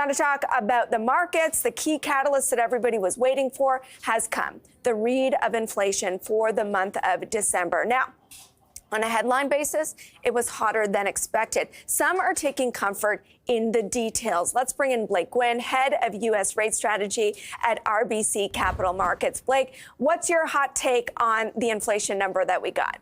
got to talk about the markets. The key catalyst that everybody was waiting for has come. The read of inflation for the month of December. Now, on a headline basis, it was hotter than expected. Some are taking comfort in the details. Let's bring in Blake Gwinn, head of U.S. rate strategy at RBC Capital Markets. Blake, what's your hot take on the inflation number that we got?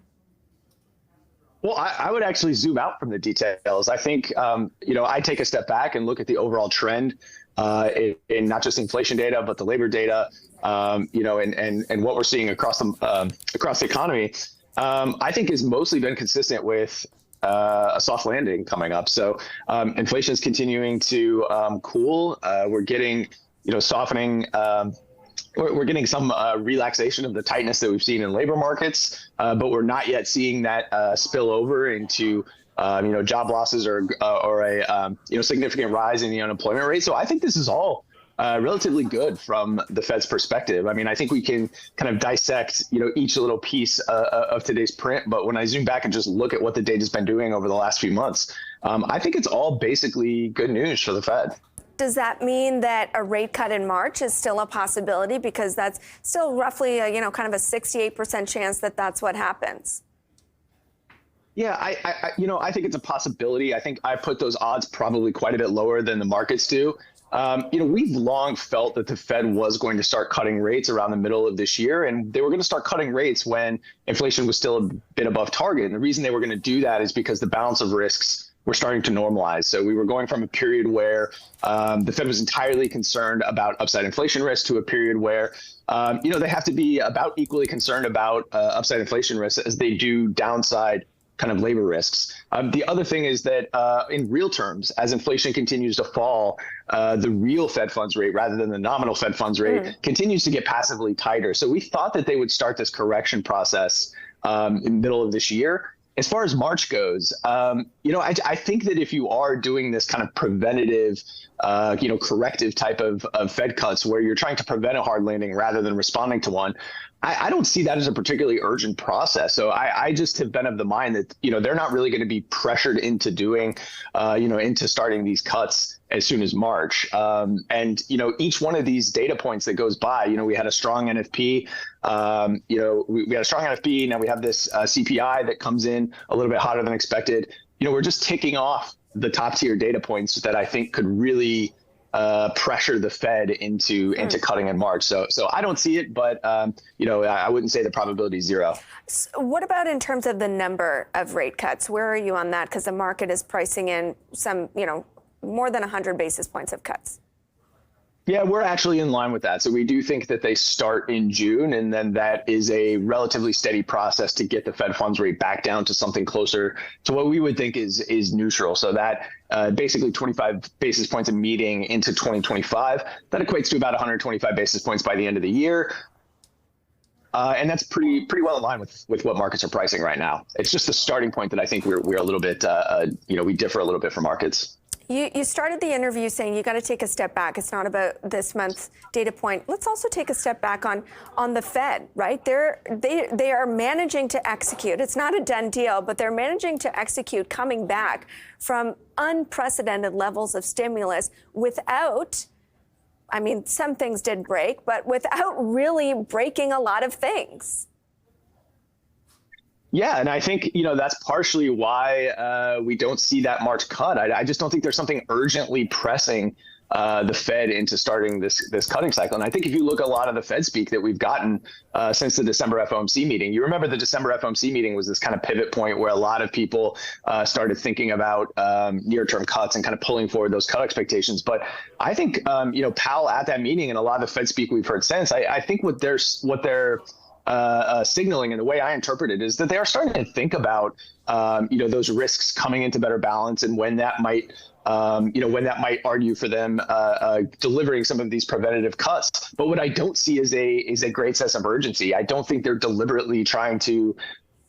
Well, I would actually zoom out from the details. I think, I take a step back and look at the overall trend in not just inflation data, but the labor data, and what we're seeing across the economy. I think has mostly been consistent with a soft landing coming up. So inflation is continuing to cool. We're getting, softening. We're getting some relaxation of the tightness that we've seen in labor markets, but we're not yet seeing that spill over into job losses or a significant rise in the unemployment rate. So I think this is all relatively good from the Fed's perspective. I mean, I think we can kind of dissect, each little piece of today's print. But when I zoom back and just look at what the data's been doing over the last few months, I think it's all basically good news for the Fed. Does that mean that a rate cut in March is still a possibility? Because that's still roughly, kind of a 68% chance that that's what happens. Yeah, I think it's a possibility. I think I put those odds probably quite a bit lower than the markets do. We've long felt that the Fed was going to start cutting rates around the middle of this year, and they were going to start cutting rates when inflation was still a bit above target. And the reason they were going to do that is because the balance of risks were starting to normalize. So we were going from a period where the Fed was entirely concerned about upside inflation risk to a period where, they have to be about equally concerned about upside inflation risk as they do downside kind of labor risks. The other thing is that in real terms, as inflation continues to fall, the real Fed funds rate rather than the nominal Fed funds rate continues to get passively tighter. So we thought that they would start this correction process in the middle of this year. As far as March goes, I think that if you are doing this kind of preventative, corrective type of Fed cuts where you're trying to prevent a hard landing rather than responding to one, I don't see that as a particularly urgent process. So I just have been of the mind that, they're not really going to be pressured into doing, into starting these cuts as soon as March. And each one of these data points that goes by, we had a strong NFP, we had a strong NFP. Now we have this CPI that comes in a little bit hotter than expected. We're just ticking off the top tier data points that I think could really pressure the Fed into cutting in March. So I don't see it, but I wouldn't say the probability is zero. So what about in terms of the number of rate cuts? Where are you on that? Because the market is pricing in some, more than 100 basis points of cuts. Yeah, we're actually in line with that. So we do think that they start in June, and then that is a relatively steady process to get the Fed funds rate back down to something closer to what we would think is neutral. So that basically 25 basis points a meeting into 2025, that equates to about 125 basis points by the end of the year. And that's pretty well in line with what markets are pricing right now. It's just the starting point that I think we're a little bit, we differ a little bit from markets. You started the interview saying you got to take a step back. It's not about this month's data point. Let's also take a step back on the Fed, right? They are managing to execute. It's not a done deal, but they're managing to execute coming back from unprecedented levels of stimulus without, some things did break, but without really breaking a lot of things. Yeah, and I think, that's partially why we don't see that March cut. I just don't think there's something urgently pressing the Fed into starting this cutting cycle. And I think if you look at a lot of the Fed speak that we've gotten since the December FOMC meeting, you remember the December FOMC meeting was this kind of pivot point where a lot of people started thinking about near-term cuts and kind of pulling forward those cut expectations. But I think, Powell at that meeting and a lot of the Fed speak we've heard since, I think what they're signaling, and the way I interpret it, is that they are starting to think about, those risks coming into better balance and when that might, argue for them delivering some of these preventative cuts. But what I don't see is a great sense of urgency. I don't think they're deliberately trying to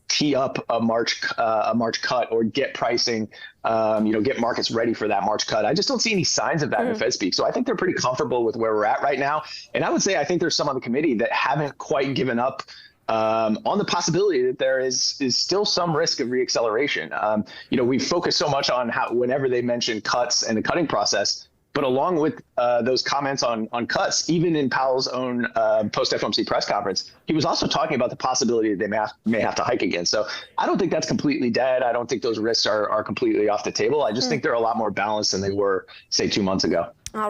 tee up a March cut or get pricing, get markets ready for that March cut. I just don't see any signs of that in the Fed speak. So I think they're pretty comfortable with where we're at right now. And I would say I think there's some on the committee that haven't quite given up on the possibility that there is still some risk of reacceleration. We focus so much on how whenever they mention cuts and the cutting process, But along with those comments on cuts, even in Powell's own post-FOMC press conference, he was also talking about the possibility that they may have to hike again. So I don't think that's completely dead. I don't think those risks are completely off the table. I just think they're a lot more balanced than they were, say, 2 months ago.